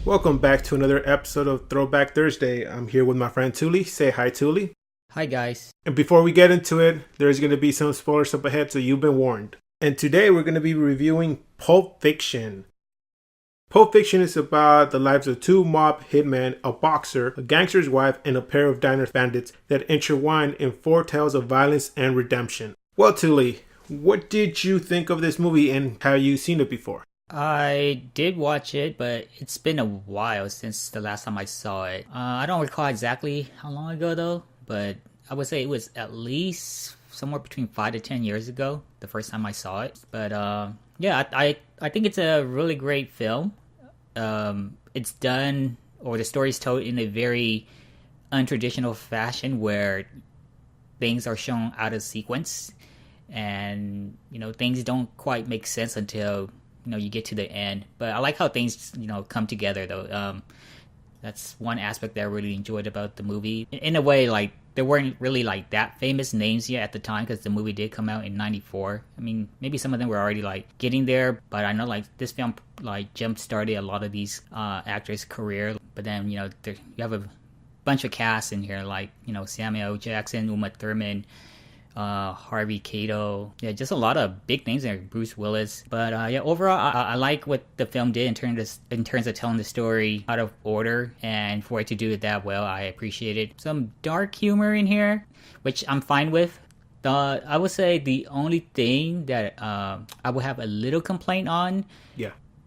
Welcome back to another episode of Throwback Thursday. I'm here with my friend Touly. Say hi, Touly. Hi, guys. And before we get into it, there's going to be some spoilers up ahead, so you've been warned. And today we're going to be reviewing Pulp Fiction. Pulp Fiction is about the lives of two mob hitmen, a boxer, a gangster's wife, and a pair of diner bandits that intertwine in four tales of violence and redemption. Well, Touly, what did you think of this movie and have you seen it before? I did watch it, but it's been a while since the last time I saw it. I don't recall exactly how long ago, though, but I would say it was at least somewhere between 5 to 10 years ago, the first time I saw it. But yeah, I think it's a really great film. It's done, or the story's told in a very untraditional fashion where things are shown out of sequence, and things don't quite make sense until you get to the end. But I like how things come together, though. That's one aspect that I really enjoyed about the movie. In a way, like, there weren't really like that famous names yet at the time, because the movie did come out in 94. I mean, maybe some of them were already like getting there, but I know like this film like jump started a lot of these actors' career. But then you have a bunch of cast in here, like Samuel L. Jackson, Uma Thurman, Harvey Keitel. Yeah, just a lot of big names there. Bruce Willis. But yeah, overall, I like what the film did in terms of telling the story out of order, and for it to do it that well, I appreciate it. Some dark humor in here, which I'm fine with. I would say the only thing that I would have a little complaint on,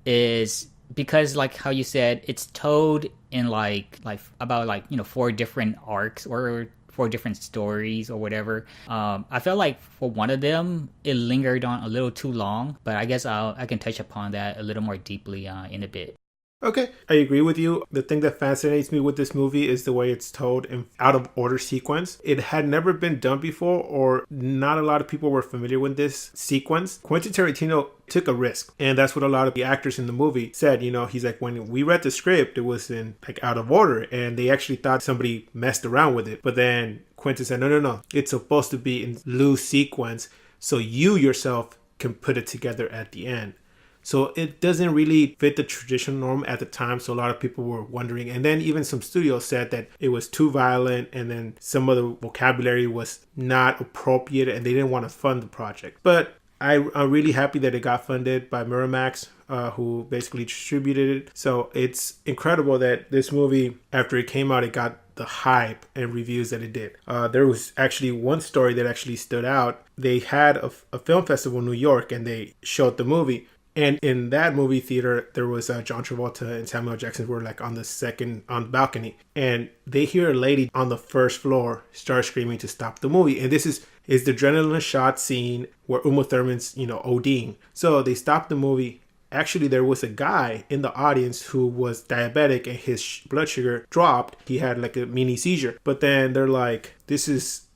is because, like how you said, it's told in like about 4 different arcs or 4 different stories or whatever. I felt like for one of them it lingered on a little too long, but I guess I can touch upon that a little more deeply in a bit. Okay, I agree with you. The thing that fascinates me with this movie is the way it's told in out of order sequence. It had never been done before, or not a lot of people were familiar with this sequence. Quentin Tarantino took a risk, and that's what a lot of the actors in the movie said. He's like, when we read the script, it was in like out of order, and they actually thought somebody messed around with it. But then Quentin said, no, it's supposed to be in loose sequence, so you yourself can put it together at the end. So it doesn't really fit the traditional norm at the time, so a lot of people were wondering. And then even some studios said that it was too violent, and then some of the vocabulary was not appropriate, and they didn't want to fund the project. But I'm really happy that it got funded by Miramax, who basically distributed it. So it's incredible that this movie, after it came out, it got the hype and reviews that it did. There was actually one story that actually stood out. They had a film festival in New York, and they showed the movie. And in that movie theater, there was John Travolta and Samuel L. Jackson were like on the balcony. And they hear a lady on the first floor start screaming to stop the movie. And this is the adrenaline shot scene where Uma Thurman's, ODing. So they stopped the movie. Actually, there was a guy in the audience who was diabetic, and his blood sugar dropped. He had like a mini seizure. But then they're like, this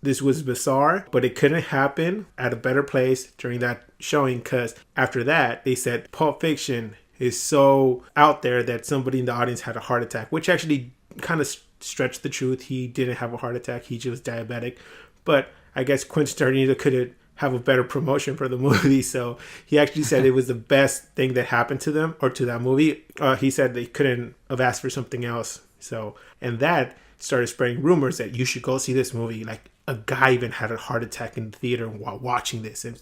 was bizarre, but it couldn't happen at a better place during that showing, because after that, they said Pulp Fiction is so out there that somebody in the audience had a heart attack, which actually kind of stretched the truth. He didn't have a heart attack. He just diabetic. But I guess Quentin Tarantino couldn't have a better promotion for the movie, so he actually said it was the best thing that happened to them, or to that movie. He said they couldn't have asked for something else. So, and that started spreading rumors that you should go see this movie. Like, a guy even had a heart attack in the theater while watching this. And,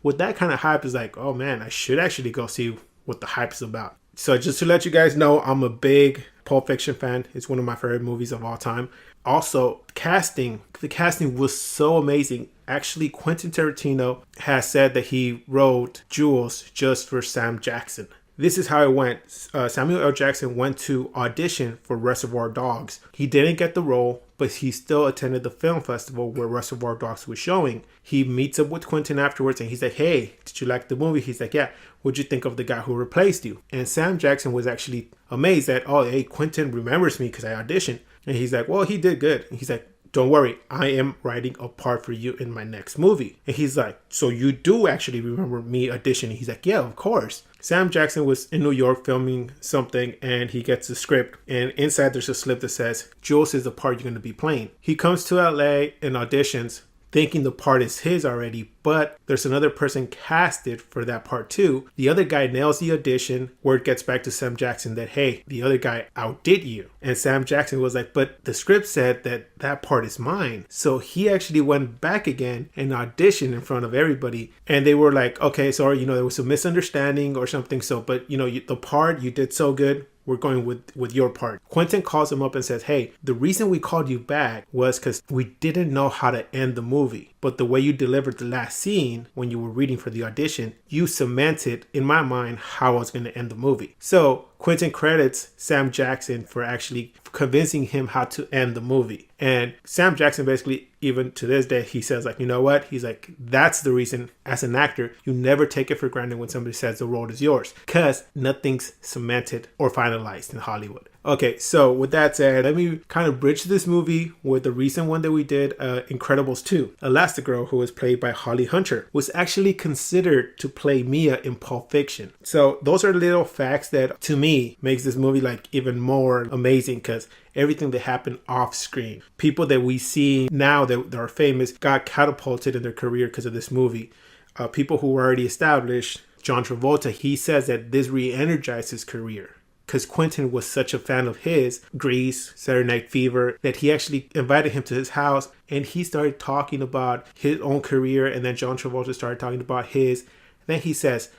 with that kind of hype, is like, oh man, I should actually go see what the hype is about. So just to let you guys know, I'm a big Pulp Fiction fan. It's one of my favorite movies of all time. Also, the casting was so amazing. Actually, Quentin Tarantino has said that he wrote Jules just for Sam Jackson. This is how it went. Samuel L. Jackson went to audition for Reservoir Dogs. He didn't get the role, but he still attended the film festival where Reservoir Dogs was showing. He meets up with Quentin afterwards, and he's like, hey, did you like the movie? He's like, yeah. What'd you think of the guy who replaced you? And Sam Jackson was actually amazed that, oh, hey, Quentin remembers me because I auditioned. And he's like, well, he did good. And he's like, don't worry, I am writing a part for you in my next movie. And he's like, so you do actually remember me auditioning? He's like, yeah, of course. Sam Jackson was in New York filming something, and he gets the script, and inside there's a slip that says, Jules is the part you're going to be playing. He comes to LA and auditions, thinking the part is his already, but there's another person casted for that part too. The other guy nails the audition. Word gets back to Sam Jackson that, hey, the other guy outdid you. And Sam Jackson was like, but the script said that part is mine. So he actually went back again and auditioned in front of everybody. And they were like, okay, sorry, there was a misunderstanding or something. So, but the part, you did so good. We're going with your part. Quentin calls him up and says, hey, the reason we called you back was because we didn't know how to end the movie. But the way you delivered the last scene when you were reading for the audition, you cemented in my mind how I was going to end the movie. So Quentin credits Sam Jackson for actually convincing him how to end the movie. And Sam Jackson basically, even to this day, he says like, you know what? He's like, that's the reason as an actor, you never take it for granted when somebody says the role is yours, because nothing's cemented or finalized in Hollywood. Okay, so with that said, let me kind of bridge this movie with the recent one that we did, Incredibles 2. Elastigirl, who was played by Holly Hunter, was actually considered to play Mia in Pulp Fiction. So those are little facts that, to me, makes this movie like even more amazing, because everything that happened off screen. People that we see now that are famous got catapulted in their career because of this movie. People who were already established, John Travolta, he says that this re-energized his career, because Quentin was such a fan of his, Grease, Saturday Night Fever, that he actually invited him to his house and he started talking about his own career, and then John Travolta started talking about his. Then he says,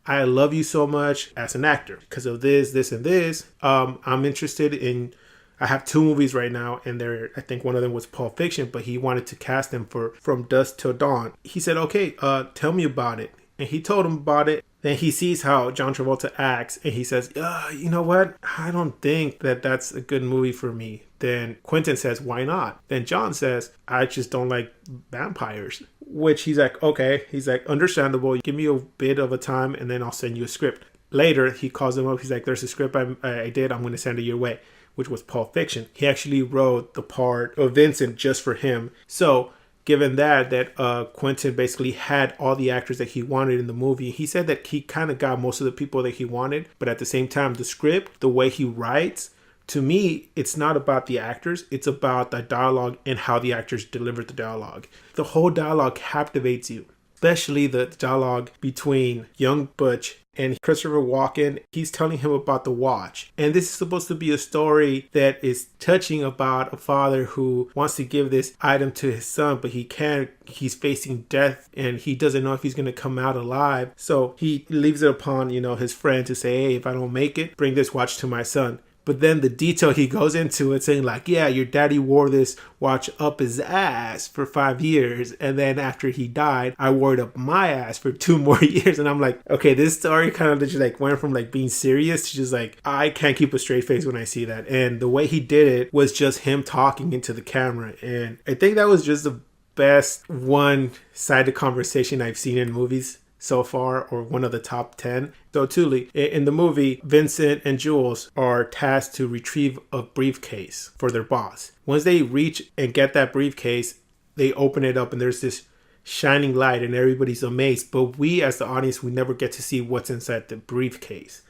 I love you so much as an actor because of this, and this. I'm interested in, I have 2 movies right now, and I think one of them was Pulp Fiction, but he wanted to cast them for From Dusk Till Dawn. He said, okay, tell me about it. And he told him about it. Then he sees how John Travolta acts and he says, you know what? I don't think that that's a good movie for me. Then Quentin says, why not? Then John says, I just don't like vampires. Which he's like, okay. He's like, understandable. Give me a bit of a time and then I'll send you a script. Later, he calls him up. He's like, there's a script I did. I'm going to send it your way, which was Pulp Fiction. He actually wrote the part of Vincent just for him. So given that Quentin basically had all the actors that he wanted in the movie, he said that he kind of got most of the people that he wanted, but at the same time, the script, the way he writes, to me, it's not about the actors, it's about the dialogue and how the actors deliver the dialogue. The whole dialogue captivates you, especially the dialogue between young Butch and Christopher Walken. He's telling him about the watch. And this is supposed to be a story that is touching about a father who wants to give this item to his son, but he can't. He's facing death and he doesn't know if he's going to come out alive. So he leaves it upon, his friend to say, hey, if I don't make it, bring this watch to my son. But then the detail he goes into it saying like, yeah, your daddy wore this watch up his ass for 5 years. And then after he died, I wore it up my ass for 2 more years. And I'm like, okay, this story kind of just like went from like being serious to just like, I can't keep a straight face when I see that. And the way he did it was just him talking into the camera. And I think that was just the best one-sided conversation I've seen in movies so far, or one of the top 10. So Touly, in the movie, Vincent and Jules are tasked to retrieve a briefcase for their boss. Once they reach and get that briefcase, they open it up and there's this shining light and everybody's amazed. But we as the audience, we never get to see what's inside the briefcase.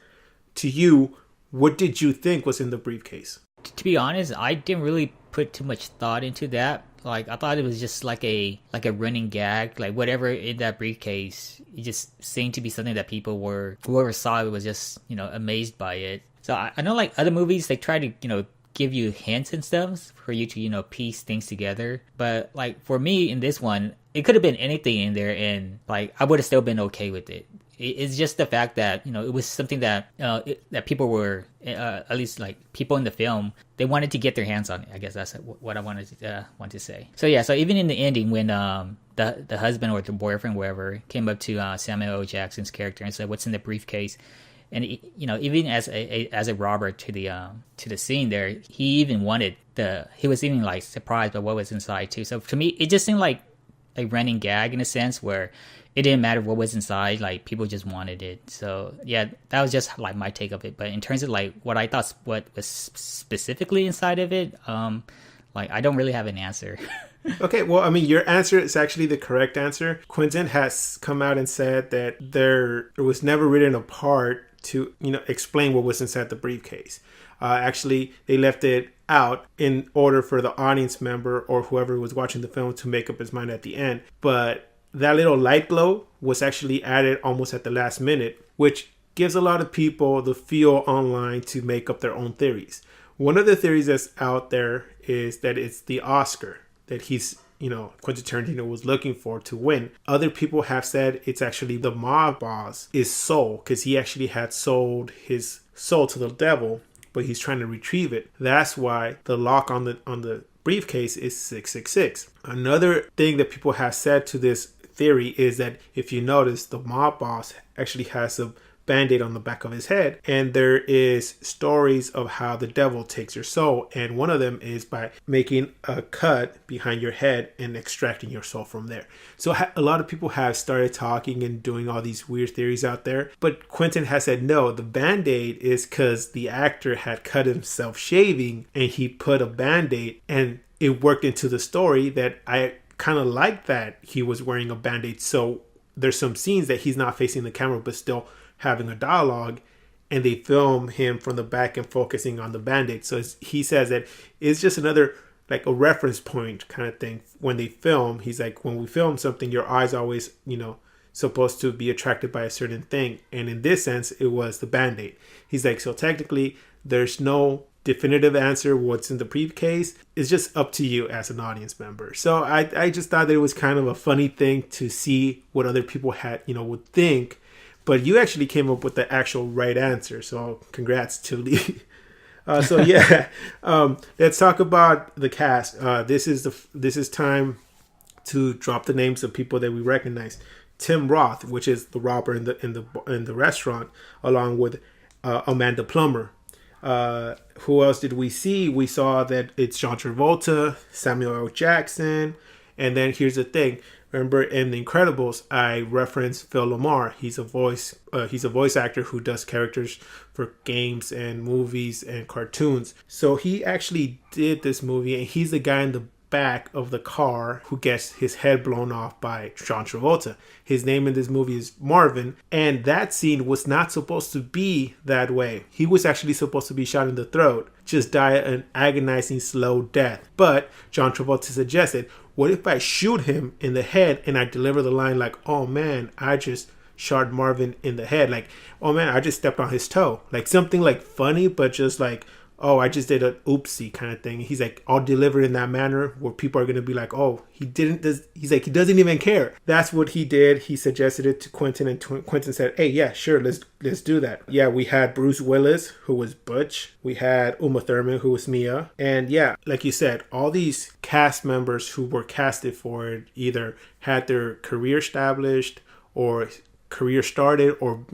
To you, what did you think was in the briefcase? To be honest, I didn't really put too much thought into that. Like, I thought it was just like a running gag, like whatever in that briefcase. It just seemed to be something that whoever saw it was just, amazed by it. So I know like other movies, they try to, give you hints and stuff for you to, piece things together. But like for me in this one, it could have been anything in there and like I would have still been okay with it. It's just the fact that, it was something that that people were, at least like people in the film, they wanted to get their hands on it. I guess that's what I wanted to say. So yeah, so even in the ending when the husband or the boyfriend, whatever, came up to Samuel L. Jackson's character and said, what's in the briefcase? And, even as a robber to the scene there, he even wanted he was even like surprised by what was inside too. So to me, it just seemed like a running gag in a sense where it didn't matter what was inside, like people just wanted it. So yeah, that was just like my take of it. But in terms of like what I thought what was specifically inside of it, like I don't really have an answer. Okay, well, I mean, your answer is actually the correct answer. Quentin has come out and said that there was never written a part to, explain what was inside the briefcase. Actually, they left it out in order for the audience member or whoever was watching the film to make up his mind at the end. But that little light glow was actually added almost at the last minute, which gives a lot of people the feel online to make up their own theories. One of the theories that's out there is that it's the Oscar that Quentin Tarantino was looking for to win. Other people have said it's actually the mob boss is soul, because he actually had sold his soul to the devil, but he's trying to retrieve it. That's why the lock on the briefcase is 666. Another thing that people have said to this theory is that if you notice, the mob boss actually has a band-aid on the back of his head, and there is stories of how the devil takes your soul, and one of them is by making a cut behind your head and extracting your soul from there. So a lot of people have started talking and doing all these weird theories out there, but Quentin has said no, the band-aid is because the actor had cut himself shaving and he put a band-aid, and it worked into the story that I kind of like that he was wearing a band-aid. So there's some scenes that he's not facing the camera but still having a dialogue, and they film him from the back and focusing on the band-aid. So he says that it's just another, like, a reference point kind of thing. When they film, he's like, when we film something, your eyes always, supposed to be attracted by a certain thing. And in this sense, it was the band-aid. He's like, so technically, there's no definitive answer what's in the briefcase. It's just up to you as an audience member. So I just thought that it was kind of a funny thing to see what other people had, would think. But you actually came up with the actual right answer. So congrats, Touly. Let's talk about the cast. This is time to drop the names of people that we recognize. Tim Roth, which is the robber in the restaurant, along with Amanda Plummer. Who else did we see? We saw that it's John Travolta, Samuel L. Jackson, and then here's the thing. Remember in The Incredibles, I referenced Phil Lamar. He's a voice actor who does characters for games and movies and cartoons. So he actually did this movie, and he's the guy in the back of the car who gets his head blown off by John Travolta. His name in this movie is Marvin, and that scene was not supposed to be that way. He was actually supposed to be shot in the throat, just die an agonizing slow death. But John Travolta suggested, what if I shoot him in the head and I deliver the line like, oh man, I just shot Marvin in the head. Like, oh man, I just stepped on his toe. Like something like funny, but just like, oh, I just did an oopsie kind of thing. He's like, I'll deliver it in that manner where people are going to be like, oh, he's like, he doesn't even care. That's what he did. He suggested it to Quentin, and Quentin said, hey, yeah, sure, let's do that. Yeah, we had Bruce Willis, who was Butch. We had Uma Thurman, who was Mia. And yeah, like you said, all these cast members who were casted for it either had their career established or career started or,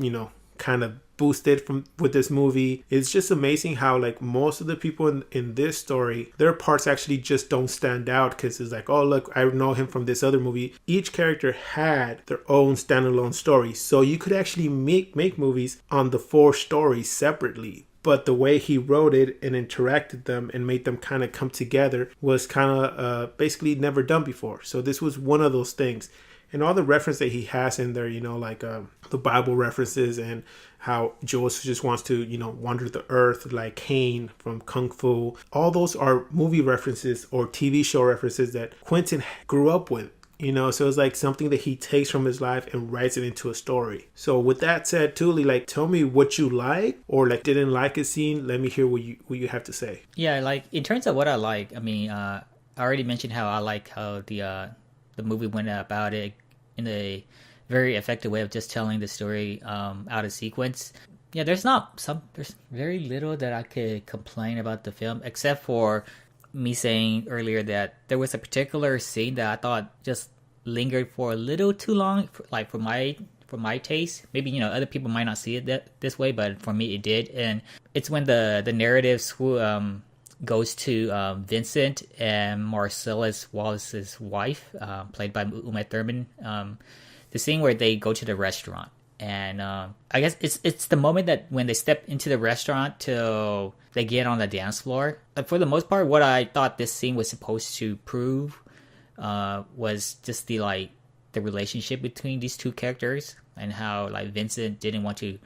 kind of boosted with this movie. It's just amazing how like most of the people in this story, their parts actually just don't stand out because it's like, oh look, I know him from this other movie. Each character had their own standalone story, so you could actually make movies on the 4 stories separately. But the way he wrote it and interacted them and made them kind of come together was kind of basically never done before. So this was one of those things. And all the reference that he has in there, like the Bible references and how Jules just wants to, wander the earth like Cain from Kung Fu. All those are movie references or TV show references that Quentin grew up with, so it's like something that he takes from his life and writes it into a story. So with that said, Touly, like tell me what you like or like didn't like a scene. Let me hear what you have to say. Yeah, like in terms of what I like, I mean, I already mentioned how I like how the movie went about it in a very effective way of just telling the story out of sequence. Yeah, there's very little that I could complain about the film, except for me saying earlier that there was a particular scene that I thought just lingered for a little too long, for my taste. Maybe other people might not see it this way, but for me it did. And it's when the narrative goes to Vincent and Marcellus Wallace's wife, played by Uma Thurman. The scene where they go to the restaurant, and I guess it's the moment that when they step into the restaurant till they get on the dance floor. For the most part, what I thought this scene was supposed to prove was just the relationship between these two characters and how like Vincent didn't want to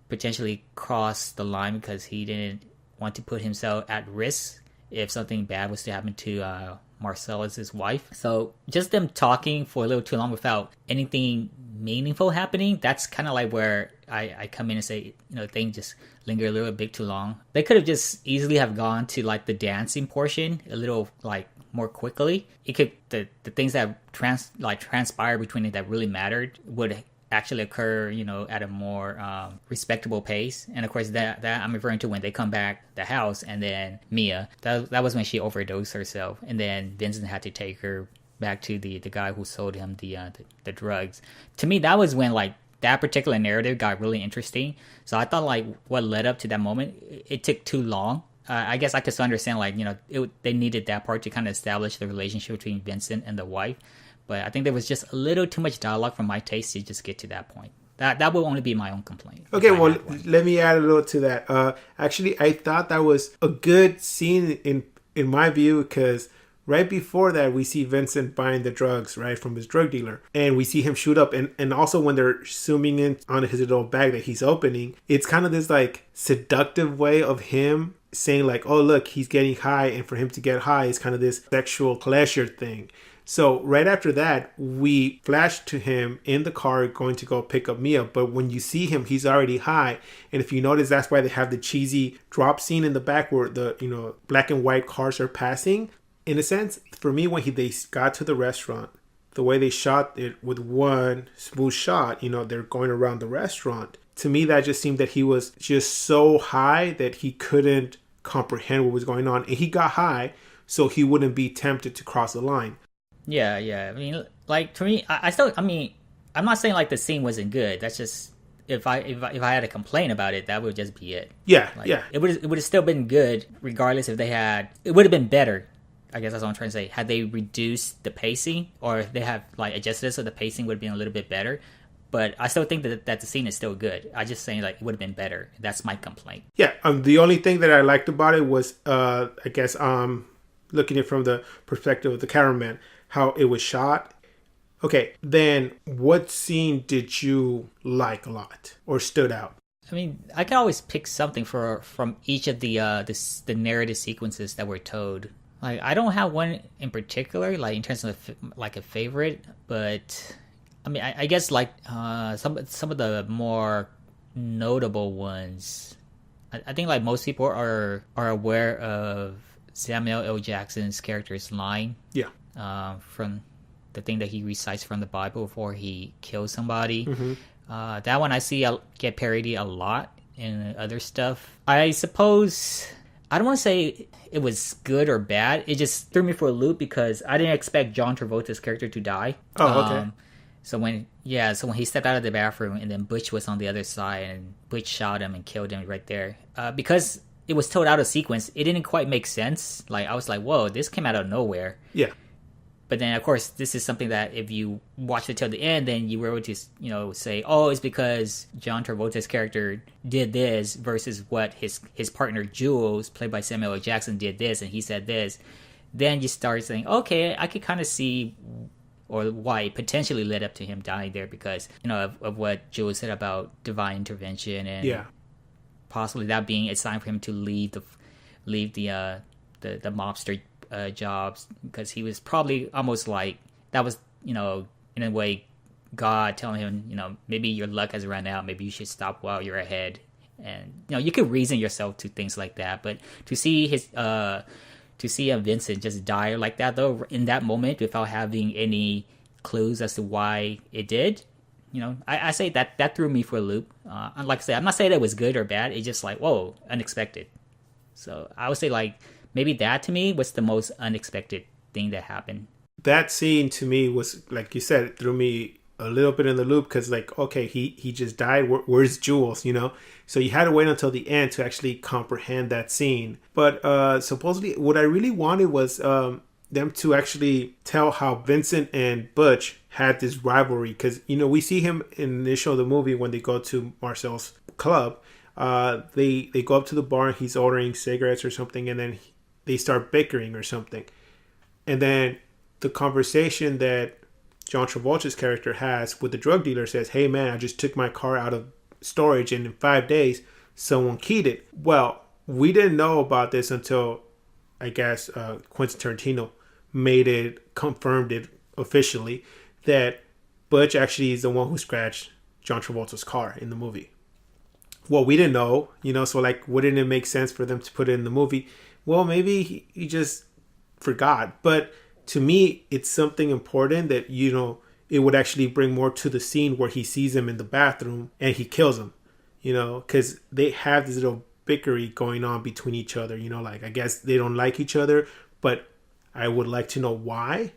potentially crossed the line because he didn't want to put himself at risk if something bad was to happen to Marcellus' wife. So just them talking for a little too long without anything meaningful happening, that's kind of like where I come in and say, things just linger a little bit too long. They could have just easily have gone to like the dancing portion a little like more quickly. It could the things that transpired between it that really mattered would actually occur, at a more respectable pace. And of course, that I'm referring to when they come back the house, and then Mia, that was when she overdosed herself, and then Vincent had to take her back to the guy who sold him the drugs. To me, that was when like that particular narrative got really interesting. So I thought like what led up to that moment, it took too long. I guess I could understand like they needed that part to kind of establish the relationship between Vincent and the wife. But I think there was just a little too much dialogue for my taste to just get to that point. That will only be my own complaint. Okay, well, let me add a little to that. Actually, I thought that was a good scene in my view, because right before that, we see Vincent buying the drugs, right, from his drug dealer. And we see him shoot up. And also when they're zooming in on his little bag that he's opening, it's kind of this like seductive way of him saying like, oh, look, he's getting high. And for him to get high is kind of this sexual pleasure thing. So right after that, we flash to him in the car going to go pick up Mia. But when you see him, he's already high. And if you notice, that's why they have the cheesy drop scene in the back where the black and white cars are passing. In a sense, for me, when they got to the restaurant, the way they shot it with one smooth shot, they're going around the restaurant. To me, that just seemed that he was just so high that he couldn't comprehend what was going on. And he got high so he wouldn't be tempted to cross the line. Yeah. I mean, like, to me, I'm not saying like the scene wasn't good. That's just if I had to complain about it, that would just be it. Yeah, like, yeah. It would have still been good regardless if they had. It would have been better. I guess that's what I'm trying to say. Had they reduced the pacing, or if they have like adjusted it so the pacing would have been a little bit better. But I still think that the scene is still good. I just saying like it would have been better. That's my complaint. Yeah. The only thing that I liked about it was, I guess, looking at it from the perspective of the cameraman, how it was shot. Okay, then what scene did you like a lot or stood out? I mean, I can always pick something from each of the narrative sequences that were told. Like, I don't have one in particular, like in terms of like a favorite, but I mean, I guess like some of the more notable ones. I think like most people are aware of Samuel L. Jackson's character's line. Yeah. From the thing that he recites from the Bible before he kills somebody. Mm-hmm. That one I see get parodied a lot in other stuff. I suppose I don't want to say it was good or bad. It just threw me for a loop because I didn't expect John Travolta's character to die. Oh, okay. So when he stepped out of the bathroom and then Butch was on the other side and Butch shot him and killed him right there. Because it was told out of sequence, it didn't quite make sense. Like, I was like, whoa, this came out of nowhere. Yeah. But then, of course, this is something that if you watch it till the end, then you were able to, say, oh, it's because John Travolta's character did this versus what his partner Jules, played by Samuel L. Jackson, did this, and he said this. Then you start saying, okay, I could kind of see or why it potentially led up to him dying there because, of what Jules said about divine intervention and possibly that being a sign for him to leave the mobster jobs, because he was probably almost like that was in a way God telling him maybe your luck has run out, maybe you should stop while you're ahead. And you could reason yourself to things like that, but to see Vincent just die like that though in that moment without having any clues as to why it did, I say that threw me for a loop. Like I said, I'm not saying that it was good or bad, it's just like, whoa, unexpected. So I would say like maybe that to me was the most unexpected thing that happened. That scene to me was, like you said, it threw me a little bit in the loop because, like, okay, he just died. Where's Jules, So you had to wait until the end to actually comprehend that scene. But supposedly what I really wanted was them to actually tell how Vincent and Butch had this rivalry. Because, we see him in the initial of the movie when they go to Marcel's club. They go up to the bar and he's ordering cigarettes or something, and then they start bickering or something. And then the conversation that John Travolta's character has with the drug dealer says, hey man, I just took my car out of storage, and in 5 days, someone keyed it. Well, we didn't know about this until, I guess, Quentin Tarantino confirmed it officially, that Butch actually is the one who scratched John Travolta's car in the movie. Well, we didn't know, so like, wouldn't it make sense for them to put it in the movie? Well, maybe he just forgot. But to me, it's something important that, it would actually bring more to the scene where he sees him in the bathroom and he kills him, because they have this little bickery going on between each other, like, I guess they don't like each other, but I would like to know why,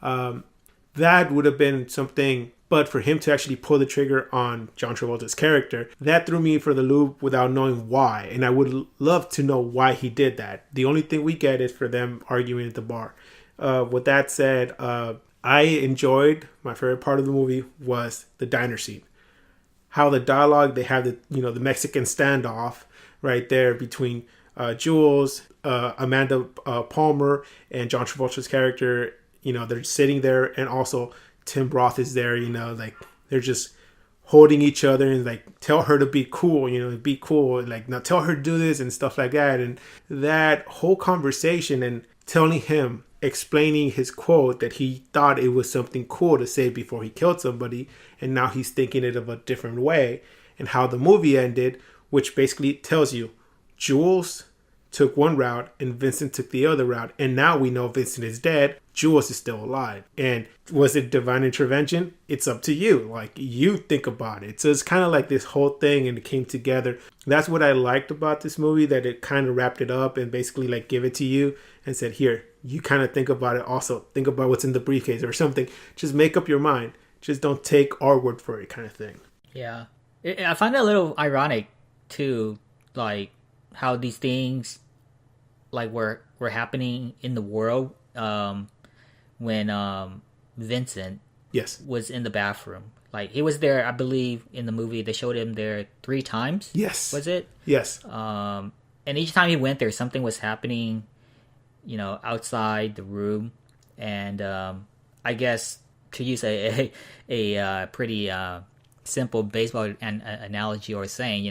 that would have been something. But for him to actually pull the trigger on John Travolta's character, that threw me for the loop without knowing why. And I would love to know why he did that. The only thing we get is for them arguing at the bar. With that said, I enjoyed, my favorite part of the movie was the diner scene. How the dialogue, they have the Mexican standoff right there between Jules, Amanda Palmer, and John Travolta's character. They're sitting there, and also Tim Roth is there, like, they're just holding each other and like, tell her to be cool, be cool, and like, now tell her to do this and stuff like that. And that whole conversation, and telling him, explaining his quote, that he thought it was something cool to say before he killed somebody, and now he's thinking it of a different way, and how the movie ended, which basically tells you Jules took one route and Vincent took the other route, and now we know Vincent is dead, Jules is still alive. And was it divine intervention? It's up to you. Like, you think about it. So it's kind of like this whole thing, and it came together. That's what I liked about this movie, that it kind of wrapped it up and basically like give it to you and said, here, you kind of think about it. Also think about what's in the briefcase or something. Just make up your mind. Just don't take our word for it, kind of thing. Yeah. I find it a little ironic too, like how these things like were happening in the world when Vincent was in the bathroom. Like, he was there, I believe, in the movie. They showed him there 3 times. Yes. Was it? Yes. And each time he went there, something was happening, outside the room. And I guess, to use a pretty simple baseball analogy or saying,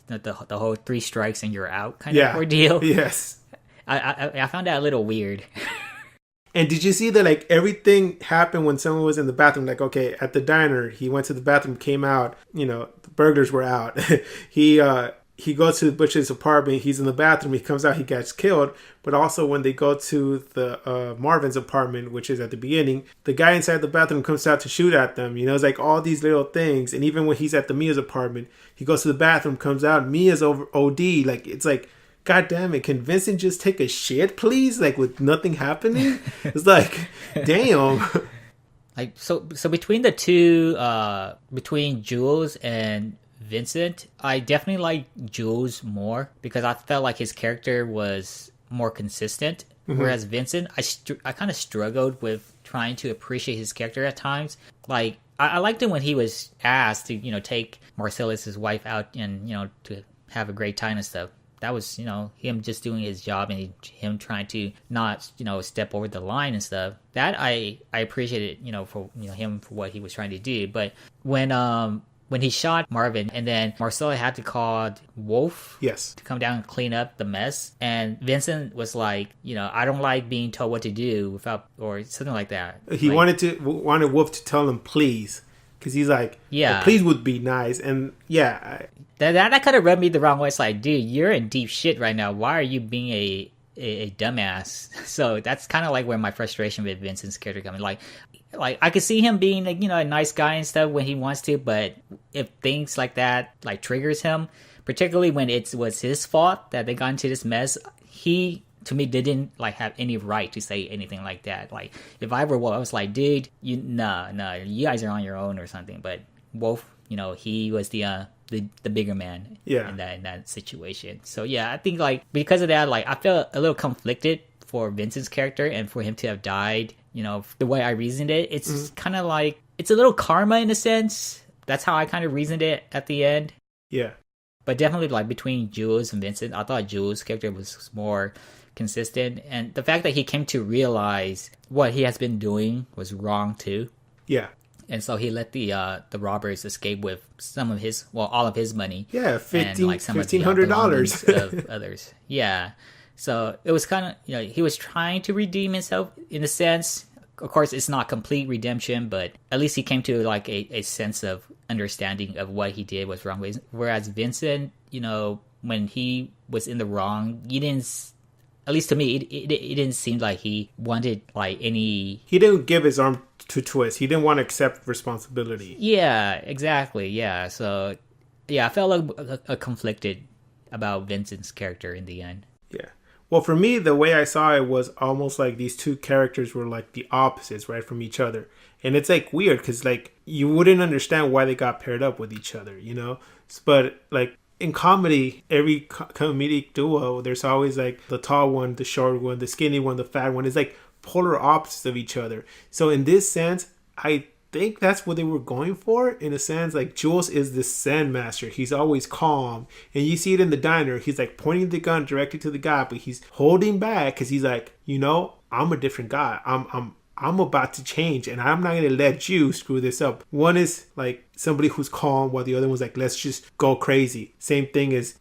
the whole 3 strikes and you're out kind of ordeal. Yes. I found that a little weird. And did you see that, like, everything happened when someone was in the bathroom? Like, okay, at the diner, he went to the bathroom, came out, the burglars were out. He goes to Butch's apartment, he's in the bathroom, he comes out, he gets killed. But also when they go to the Marvin's apartment, which is at the beginning, the guy inside the bathroom comes out to shoot at them. It's like all these little things. And even when he's at the Mia's apartment, he goes to the bathroom, comes out, Mia's over OD. Like, it's like, God damn it, can Vincent just take a shit, please? Like, with nothing happening? It's like, damn. Like, so between the two, between Jules and Vincent, I definitely like Jules more, because I felt like his character was more consistent. Mm-hmm. Whereas Vincent, I kind of struggled with trying to appreciate his character at times. Like, I liked it when he was asked to, take Marcellus' wife out and, to have a great time and stuff. That was, him just doing his job, and him trying to not, step over the line and stuff. That I appreciated, for him for what he was trying to do. But when he shot Marvin, and then Marcella had to call Wolf, yes, to come down and clean up the mess, and Vincent was like, I don't like being told what to do without, or something like that. He like, wanted Wolf to tell him please. Because he's like, yeah, please would be nice. And yeah. That kind of rubbed me the wrong way. It's like, dude, you're in deep shit right now. Why are you being a dumbass? So that's kind of like where my frustration with Vincent's character comes. Like I could see him being like, a nice guy and stuff when he wants to. But if things like that like triggers him, particularly when it was his fault that they got into this mess, he, to me, didn't like have any right to say anything like that. Like, if I were Wolf, I was like, dude, you guys are on your own or something. But Wolf, he was the bigger man in that situation. So yeah, I think like because of that, like I felt a little conflicted for Vincent's character, and for him to have died, the way I reasoned it, it's kind of like it's a little karma in a sense. That's how I kind of reasoned it at the end. Yeah. But definitely like between Jules and Vincent, I thought Jules' character was more consistent, and the fact that he came to realize what he has been doing was wrong too. Yeah. and so he let the robbers escape with some of his, well, all of his money. Yeah, and like some of the $1,500 belongings of others. Yeah, so it was kind of, he was trying to redeem himself in a sense. Of course, it's not complete redemption, but at least he came to like a sense of understanding of what he did was wrong. Whereas Vincent, when he was in the wrong, he didn't. At least to me, it didn't seem like he wanted like any. He didn't give his arm to twist. He didn't want to accept responsibility. Yeah, exactly. Yeah, so yeah, I felt like conflicted about Vincent's character in the end. Yeah. Well, for me, the way I saw it was almost like these two characters were like the opposites, right, from each other. And it's like weird because like you wouldn't understand why they got paired up with each other, But like in comedy, every comedic duo, there's always like the tall one, the short one, the skinny one, the fat one. It's like polar opposites of each other. So in this sense, I think that's what they were going for. In a sense, like Jules is the sandmaster. He's always calm, and you see it in the diner. He's like pointing the gun directly to the guy, but he's holding back because he's like, I'm a different guy. I'm about to change, and I'm not going to let you screw this up. One is like somebody who's calm, while the other one's like, let's just go crazy. Same thing as,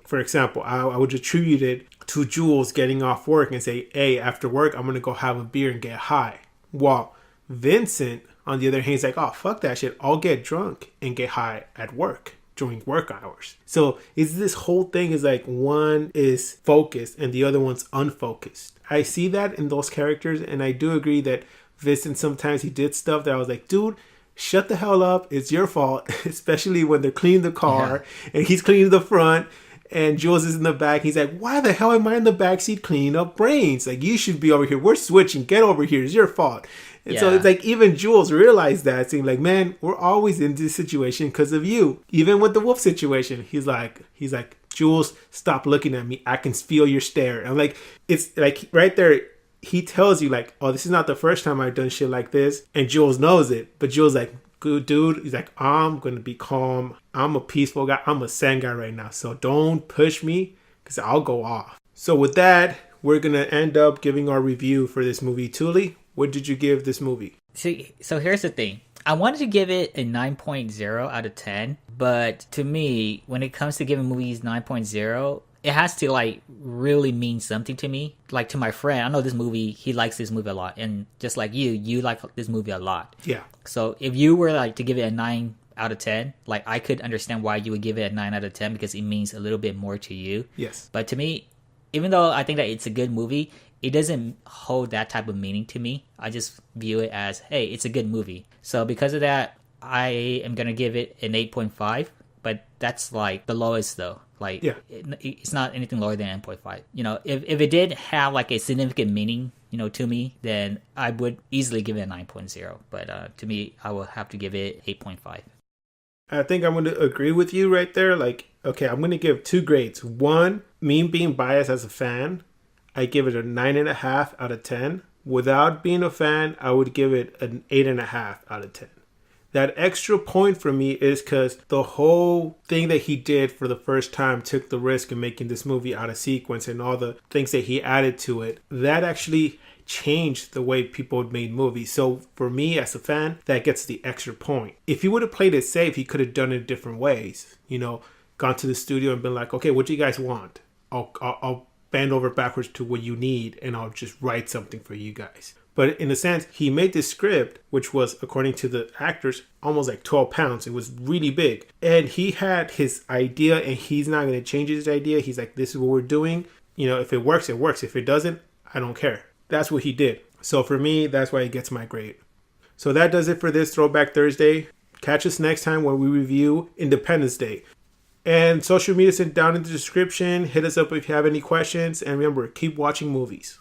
for example, I would attribute it to Jules getting off work and say, hey, after work, I'm going to go have a beer and get high. While Vincent, on the other hand, is like, oh, fuck that shit. I'll get drunk and get high at work during work hours. So is this whole thing is like one is focused and the other one's unfocused. I see that in those characters, and I do agree that Vincent, sometimes he did stuff that I was like, dude, shut the hell up. It's your fault, especially when they're cleaning the car and he's cleaning the front and Jules is in the back. He's like, why the hell am I in the backseat cleaning up brains? Like, you should be over here. We're switching. Get over here. It's your fault. And so it's like even Jules realized that, saying like, man, we're always in this situation because of you. Even with the wolf situation, he's like, Jules, stop looking at me. I can feel your stare. I'm like, it's like right there. He tells you like, oh, this is not the first time I've done shit like this. And Jules knows it. But Jules like, good dude. He's like, I'm going to be calm. I'm a peaceful guy. I'm a sand guy right now. So don't push me because I'll go off. So with that, we're going to end up giving our review for this movie. Touly, what did you give this movie? See, so here's the thing. I wanted to give it a 9.0 out of 10. But to me, when it comes to giving movies 9.0, it has to like really mean something to me. Like to my friend, I know this movie, he likes this movie a lot. And just like you like this movie a lot. Yeah. So if you were like to give it a 9 out of 10, like I could understand why you would give it a 9 out of 10 because it means a little bit more to you. Yes. But to me, even though I think that it's a good movie, it doesn't hold that type of meaning to me. I just view it as, hey, it's a good movie. So because of that, I am going to give it an 8.5. But that's like the lowest though. Like, it's not anything lower than 8.5. If it did have like a significant meaning, to me, then I would easily give it a 9.0. But to me, I will have to give it 8.5. I think I'm going to agree with you right there. Like, okay, I'm going to give 2 grades. One, me being biased as a fan, I give it a 9.5 out of 10. Without being a fan, I would give it an 8.5 out of 10. That extra point for me is because the whole thing that he did for the first time took the risk of making this movie out of sequence and all the things that he added to it. That actually changed the way people made movies. So for me as a fan, that gets the extra point. If he would have played it safe, he could have done it different ways. Gone to the studio and been like, okay, what do you guys want? I'll bend over backwards to what you need and I'll just write something for you guys. But in a sense, he made this script, which was, according to the actors, almost like 12 pounds. It was really big. And he had his idea and he's not going to change his idea. He's like, this is what we're doing. If it works, it works. If it doesn't, I don't care. That's what he did. So for me, that's why he gets my grade. So that does it for this Throwback Thursday. Catch us next time when we review Independence Day. And social media is down in the description. Hit us up if you have any questions. And remember, keep watching movies.